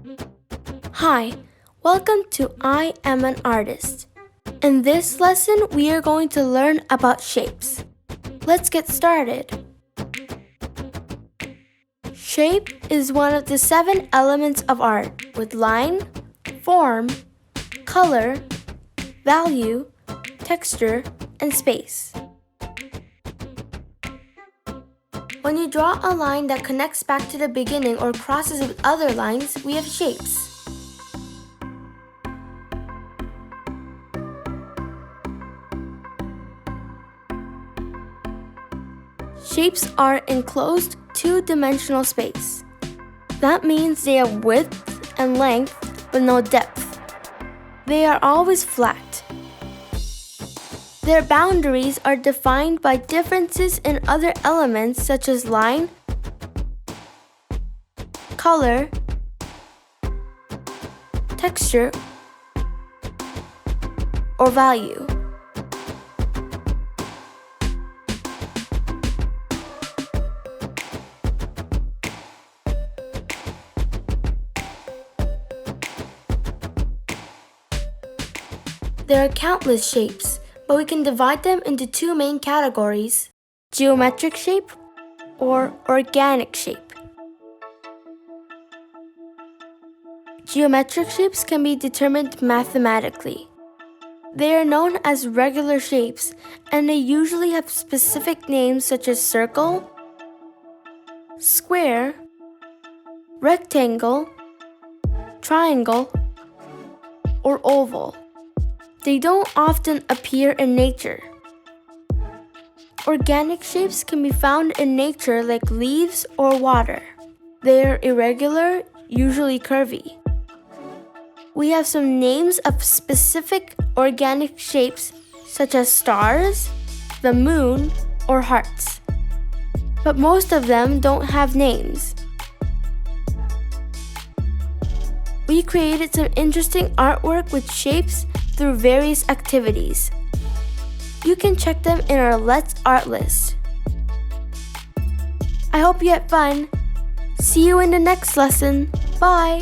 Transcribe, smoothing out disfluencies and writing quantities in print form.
Hi, welcome to I Am an Artist. In this lesson, we are going to learn about shapes. Let's get started. Shape is one of the 7 elements of art with line, form, color, value, texture, and space. When you draw a line that connects back to the beginning or crosses with other lines, we have shapes. Shapes are enclosed 2-dimensional space. That means they have width and length, but no depth. They are always flat. Their boundaries are defined by differences in other elements such as line, color, texture, or value. There are countless shapes, but we can divide them into 2 main categories: geometric shape or organic shape. Geometric shapes can be determined mathematically. They are known as regular shapes, and they usually have specific names such as circle, square, rectangle, triangle, or oval. They don't often appear in nature. Organic shapes can be found in nature like leaves or water. They are irregular, usually curvy. We have some names of specific organic shapes such as stars, the moon, or hearts. But most of them don't have names. We created some interesting artwork with shapes through various activities. You can check them in our Let's Art list. I hope you had fun. See you in the next lesson. Bye!